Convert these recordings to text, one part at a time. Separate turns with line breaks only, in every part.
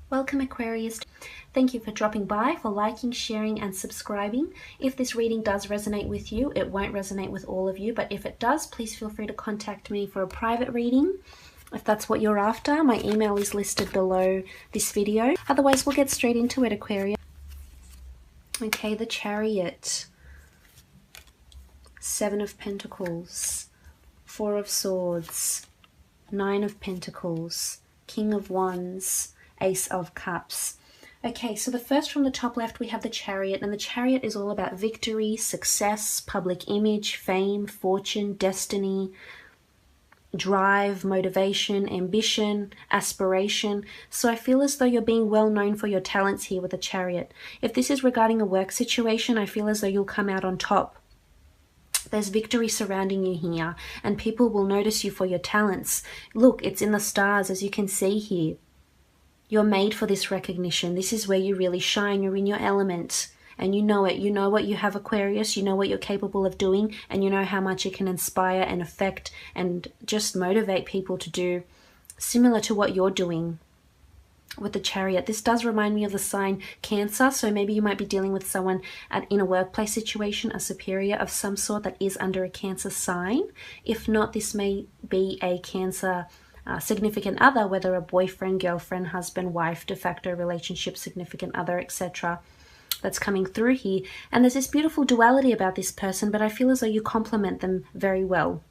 Welcome Aquarius. Thank you for dropping by, for liking, sharing and subscribing. If this reading does resonate with you, it won't resonate with all of you, but if it does, please feel free to contact me for a private reading. If that's what you're after, my email is listed below this video. Otherwise, we'll get straight into it, Aquarius. Okay, the Chariot. 7 of Pentacles. 4 of Swords. 9 of Pentacles. King of Wands. Ace of Cups. Okay, so the first from the top left, we have the Chariot, and the Chariot is all about victory, success, public image, fame, fortune, destiny, drive, motivation, ambition, aspiration. So I feel as though you're being well known for your talents here with the Chariot. If this is regarding a work situation, I feel as though you'll come out on top. There's victory surrounding you here, and people will notice you for your talents. Look, it's in the stars, as you can see here. You're made for this recognition. This is where you really shine. You're in your element and you know it. You know what you have, Aquarius. You know what you're capable of doing, and you know how much it can inspire and affect and just motivate people to do similar to what you're doing with the Chariot. This does remind me of the sign Cancer. So maybe you might be dealing with someone in a workplace situation, a superior of some sort that is under a Cancer sign. If not, this may be a Cancer significant other, whether a boyfriend, girlfriend, husband, wife, de facto relationship, significant other, etc. that's coming through here. And there's this beautiful duality about this person, but I feel as though you complement them very well.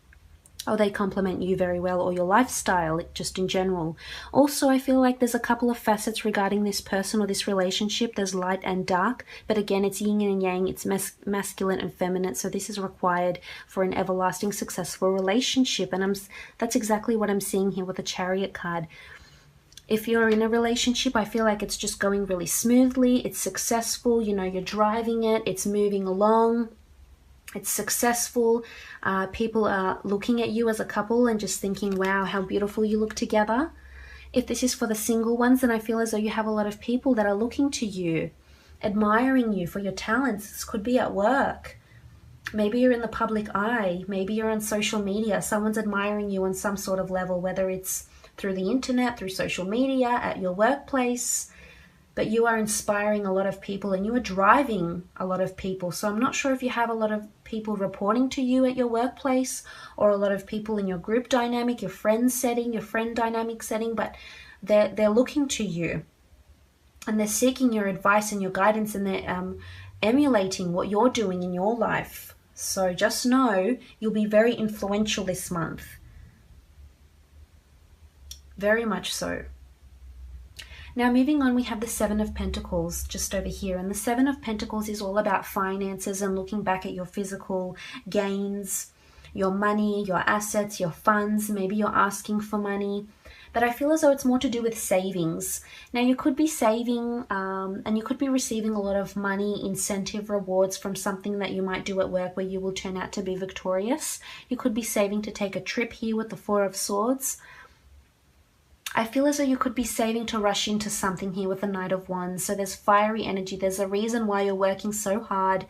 Or they complement you very well, or your lifestyle just in general. Also, I feel like there's a couple of facets regarding this person or this relationship. There's light and dark, but again, it's yin and yang, it's masculine and feminine. So this is required for an everlasting, successful relationship. And that's exactly what I'm seeing here with the Chariot card. If you're in a relationship, I feel like it's just going really smoothly. It's successful, you know, you're driving it, it's moving along. It's successful. People are looking at you as a couple and just thinking, wow, how beautiful you look together. If this is for the single ones, then I feel as though you have a lot of people that are looking to you, admiring you for your talents. This could be at work. Maybe you're in the public eye. Maybe you're on social media. Someone's admiring you on some sort of level, whether it's through the internet, through social media, at your workplace. But you are inspiring a lot of people and you are driving a lot of people. So I'm not sure if you have a lot of people reporting to you at your workplace, or a lot of people in your group dynamic, your friend setting, your friend dynamic setting, but they're looking to you and they're seeking your advice and your guidance, and they're emulating what you're doing in your life. So just know you'll be very influential this month. Very much so. Now moving on, we have the 7 of Pentacles just over here. And the 7 of Pentacles is all about finances and looking back at your physical gains, your money, your assets, your funds. Maybe you're asking for money. But I feel as though it's more to do with savings. Now you could be saving and you could be receiving a lot of money, incentive, rewards from something that you might do at work where you will turn out to be victorious. You could be saving to take a trip here with the 4 of Swords. I feel as though you could be saving to rush into something here with the Knight of Wands. So there's fiery energy. There's a reason why you're working so hard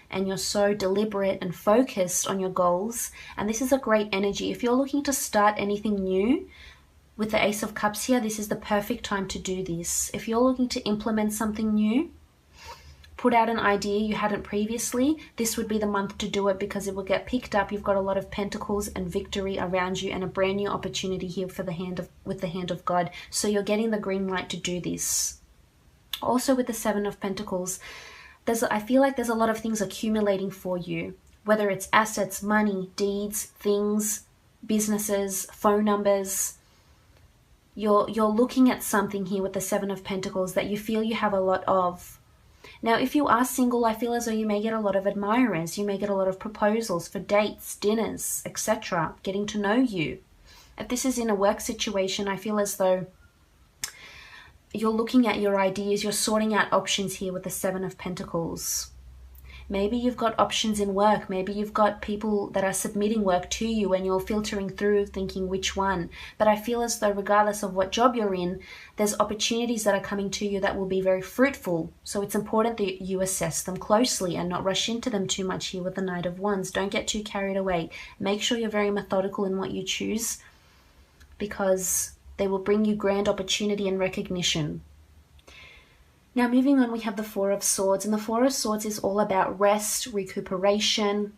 and you're so deliberate and focused on your goals. And this is a great energy. If you're looking to start anything new with the Ace of Cups here, this is the perfect time to do this. If you're looking to implement something new, put out an idea you hadn't previously, this would be the month to do it, because it will get picked up. You've got a lot of pentacles and victory around you and a brand new opportunity here for with the hand of God. So you're getting the green light to do this. Also with the 7 of Pentacles, I feel like there's a lot of things accumulating for you, whether it's assets, money, deeds, things, businesses, phone numbers. You're looking at something here with the 7 of Pentacles that you feel you have a lot of. Now, if you are single, I feel as though you may get a lot of admirers. You may get a lot of proposals for dates, dinners, etc., getting to know you. If this is in a work situation, I feel as though you're looking at your ideas, you're sorting out options here with the 7 of Pentacles. Maybe you've got options in work. Maybe you've got people that are submitting work to you and you're filtering through thinking which one. But I feel as though regardless of what job you're in, there's opportunities that are coming to you that will be very fruitful. So it's important that you assess them closely and not rush into them too much here with the Knight of Wands. Don't get too carried away. Make sure you're very methodical in what you choose, because they will bring you grand opportunity and recognition. Now moving on, we have the Four of Swords, and the Four of Swords is all about rest, recuperation.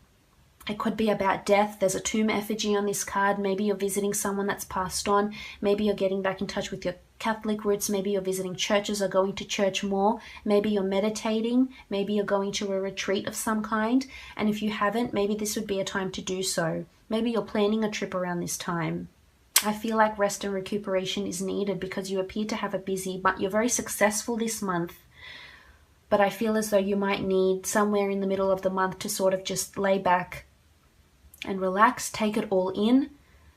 It could be about death. There's a tomb effigy on this card. Maybe you're visiting someone that's passed on. Maybe you're getting back in touch with your Catholic roots. Maybe you're visiting churches or going to church more. Maybe you're meditating. Maybe you're going to a retreat of some kind. And if you haven't, maybe this would be a time to do so. Maybe you're planning a trip around this time. I feel like rest and recuperation is needed because you appear to have a busy, but you're very successful this month. But I feel as though you might need somewhere in the middle of the month to sort of just lay back and relax, take it all in,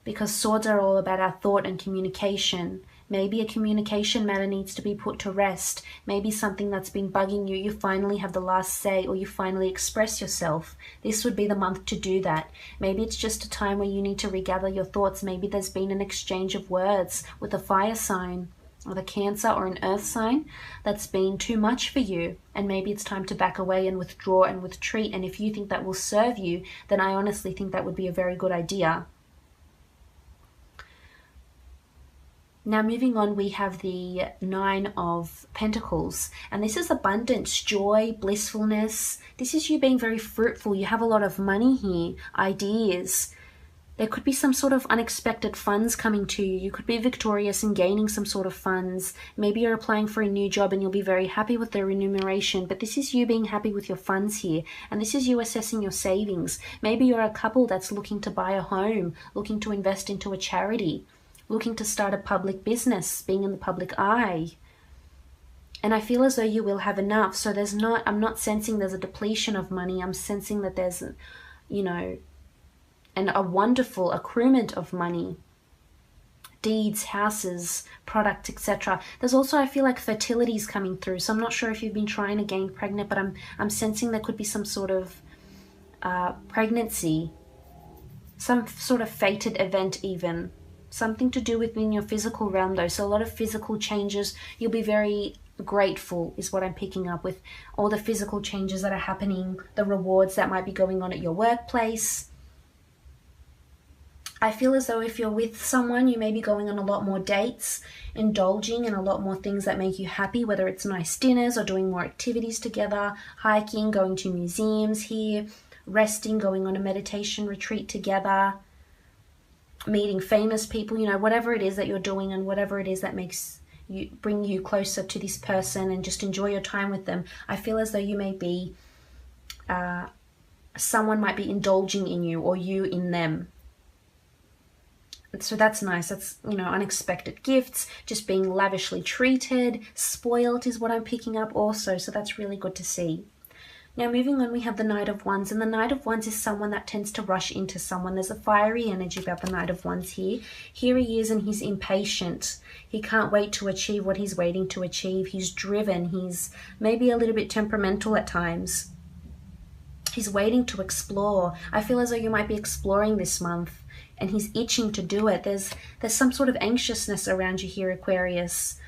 because swords are all about our thought and communication. Maybe a communication matter needs to be put to rest. Maybe something that's been bugging you, you finally have the last say, or you finally express yourself. This would be the month to do that. Maybe it's just a time where you need to regather your thoughts. Maybe there's been an exchange of words with a fire sign, or a Cancer or an earth sign that's been too much for you, and maybe it's time to back away and withdraw and retreat. And if you think that will serve you, then I honestly think that would be a very good idea. Now moving on, we have the Nine of Pentacles, and this is abundance, joy, blissfulness. This is you being very fruitful. You have a lot of money here, ideas. There could be some sort of unexpected funds coming to you. You could be victorious in gaining some sort of funds. Maybe you're applying for a new job and you'll be very happy with the remuneration, but this is you being happy with your funds here. And this is you assessing your savings. Maybe you're a couple that's looking to buy a home, looking to invest into a charity, looking to start a public business, being in the public eye. And I feel as though you will have enough. So I'm not sensing there's a depletion of money. I'm sensing that there's, and a wonderful accruement of money, deeds, houses, product, etc. There's also, I feel like fertility is coming through. So I'm not sure if you've been trying to get pregnant, but I'm sensing there could be some sort of pregnancy, some sort of fated event even. Something to do within your physical realm though. So a lot of physical changes. You'll be very grateful is what I'm picking up with all the physical changes that are happening, the rewards that might be going on at your workplace. I feel as though if you're with someone, you may be going on a lot more dates, indulging in a lot more things that make you happy, whether it's nice dinners or doing more activities together, hiking, going to museums here, resting, going on a meditation retreat together, meeting famous people, whatever it is that you're doing and whatever it is that makes you bring you closer to this person and just enjoy your time with them. I feel as though you may be, someone might be indulging in you or you in them. So that's nice. That's, unexpected gifts, just being lavishly treated, spoiled is what I'm picking up also. So that's really good to see. Now moving on, we have the Knight of Wands, and the Knight of Wands is someone that tends to rush into someone. There's a fiery energy about the Knight of Wands here. Here he is and he's impatient. He can't wait to achieve what he's waiting to achieve. He's driven. He's maybe a little bit temperamental at times. He's waiting to explore. I feel as though you might be exploring this month and he's itching to do it. There's some sort of anxiousness around you here, Aquarius.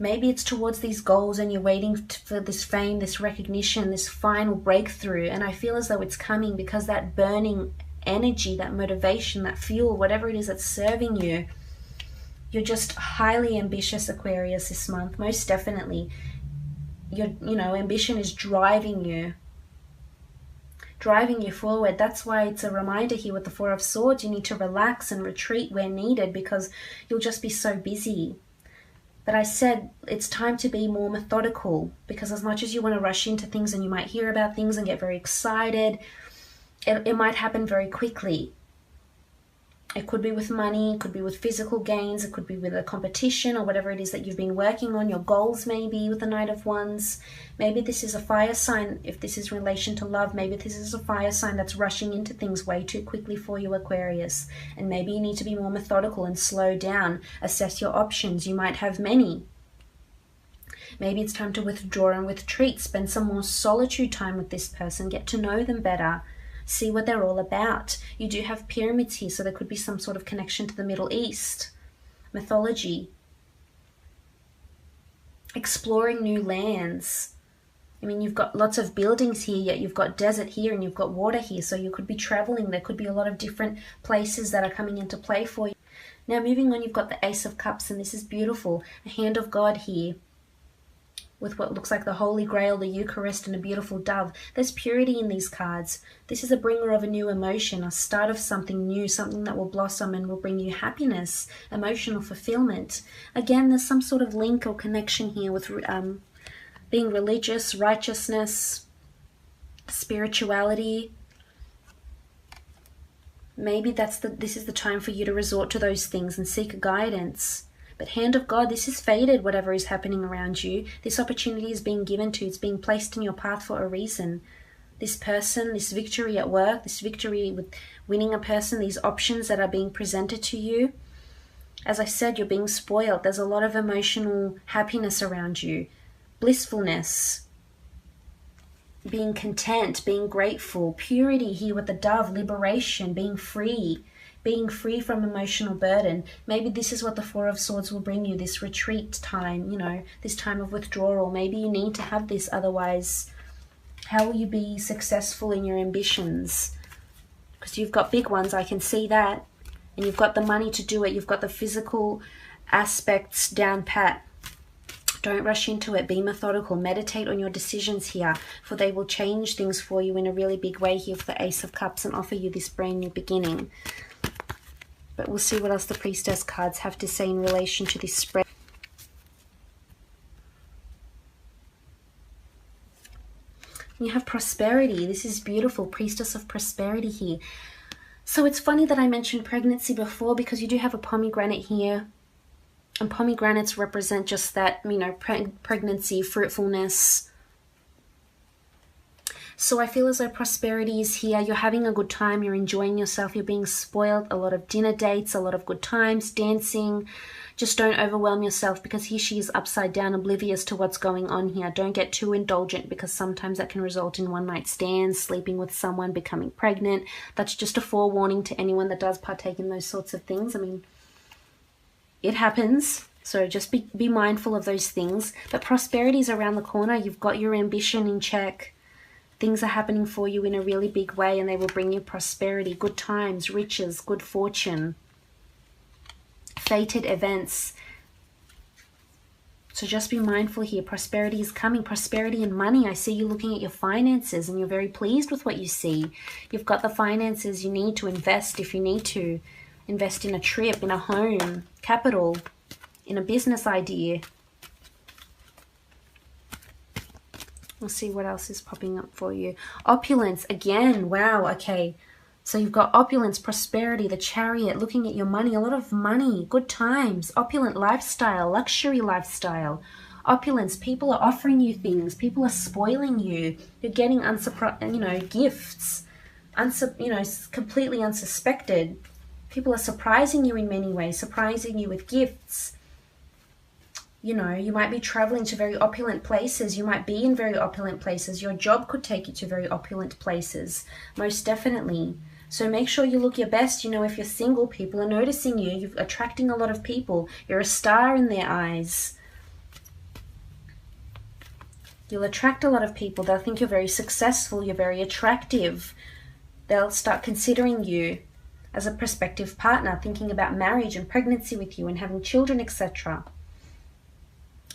Maybe it's towards these goals and you're waiting for this fame, this recognition, this final breakthrough. And I feel as though it's coming because that burning energy, that motivation, that fuel, whatever it is that's serving you, you're just highly ambitious, Aquarius, this month. Most definitely. Ambition is driving you forward. That's why it's a reminder here with the Four of Swords. You need to relax and retreat where needed because you'll just be so busy. But I said it's time to be more methodical because as much as you want to rush into things and you might hear about things and get very excited, it might happen very quickly. It could be with money, it could be with physical gains, it could be with a competition or whatever it is that you've been working on, your goals maybe with the Knight of Wands. Maybe this is a fire sign, if this is relation to love, maybe this is a fire sign that's rushing into things way too quickly for you, Aquarius. And maybe you need to be more methodical and slow down, assess your options. You might have many. Maybe it's time to withdraw and retreat, spend some more solitude time with this person, get to know them better. See what they're all about. You do have pyramids here, so there could be some sort of connection to the Middle East, mythology, exploring new lands. I mean, you've got lots of buildings here, yet you've got desert here and you've got water here, so you could be traveling. There could be a lot of different places that are coming into play for you. Now moving on, you've got the Ace of Cups, and this is beautiful, a hand of God here. with what looks like the Holy Grail, the Eucharist, and a beautiful dove. There's purity in these cards. This is a bringer of a new emotion, a start of something new, something that will blossom and will bring you happiness, emotional fulfillment. Again, there's some sort of link or connection here with being religious, righteousness, spirituality. Maybe this is the time for you to resort to those things and seek guidance. But hand of God, this is fated, whatever is happening around you. This opportunity is being given to you. It's being placed in your path for a reason. This person, this victory at work, this victory with winning a person, these options that are being presented to you. As I said, you're being spoiled. There's a lot of emotional happiness around you. Blissfulness. Being content, being grateful. Purity here with the dove, liberation, being free. Being free from emotional burden. Maybe this is what the Four of Swords will bring you, this retreat time, you know, this time of withdrawal. Maybe you need to have this, otherwise how will you be successful in your ambitions? Because you've got big ones, I can see that. And you've got the money to do it. You've got the physical aspects down pat. Don't rush into it. Be methodical. Meditate on your decisions here, for they will change things for you in a really big way here for the Ace of Cups and offer you this brand new beginning. But we'll see what else the Priestess cards have to say in relation to this spread. You have prosperity. This is beautiful. Priestess of prosperity here. So it's funny that I mentioned pregnancy before, because you do have a pomegranate here. And pomegranates represent just that, you know, pregnancy, fruitfulness. So I feel as though prosperity is here. You're having a good time. You're enjoying yourself. You're being spoiled. A lot of dinner dates, a lot of good times, dancing. Just don't overwhelm yourself, because she is upside down, oblivious to what's going on here. Don't get too indulgent, because sometimes that can result in one-night stands, sleeping with someone, becoming pregnant. That's just a forewarning to anyone that does partake in those sorts of things. I mean, it happens. So just be mindful of those things. But prosperity is around the corner. You've got your ambition in check. Things are happening for you in a really big way, and they will bring you prosperity, good times, riches, good fortune, fated events. So just be mindful here. Prosperity is coming. Prosperity and money. I see you looking at your finances and you're very pleased with what you see. You've got the finances you need to invest if you need to. Invest in a trip, in a home, capital, in a business idea. We'll see what else is popping up for you. Opulence, again, wow, okay. So you've got opulence, prosperity, the Chariot, looking at your money, a lot of money, good times, opulent lifestyle, luxury lifestyle. Opulence, people are offering you things, people are spoiling you. You're getting gifts, completely unsuspected. People are surprising you in many ways, surprising you with gifts. You know, you might be traveling to very opulent places. You might be in very opulent places. Your job could take you to very opulent places, most definitely. So make sure you look your best. You know, if you're single, people are noticing you. You're attracting a lot of people. You're a star in their eyes. You'll attract a lot of people. They'll think you're very successful. You're very attractive. They'll start considering you as a prospective partner, thinking about marriage and pregnancy with you and having children, etc.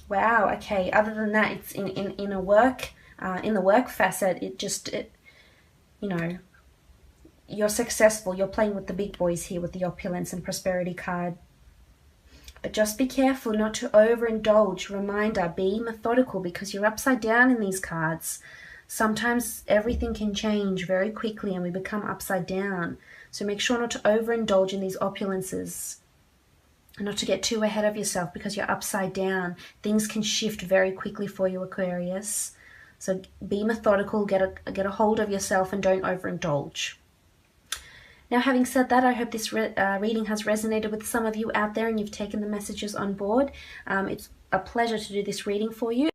Wow, okay. Other than that, it's in the work facet, you know, you're successful. You're playing with the big boys here with the opulence and prosperity card. But just be careful not to overindulge. Reminder, be methodical, because you're upside down in these cards. Sometimes everything can change very quickly and we become upside down. So make sure not to overindulge in these opulences. And not to get too ahead of yourself, because you're upside down. Things can shift very quickly for you, Aquarius. So be methodical, get a hold of yourself, and don't overindulge. Now, having said that, I hope this reading has resonated with some of you out there and you've taken the messages on board. It's a pleasure to do this reading for you.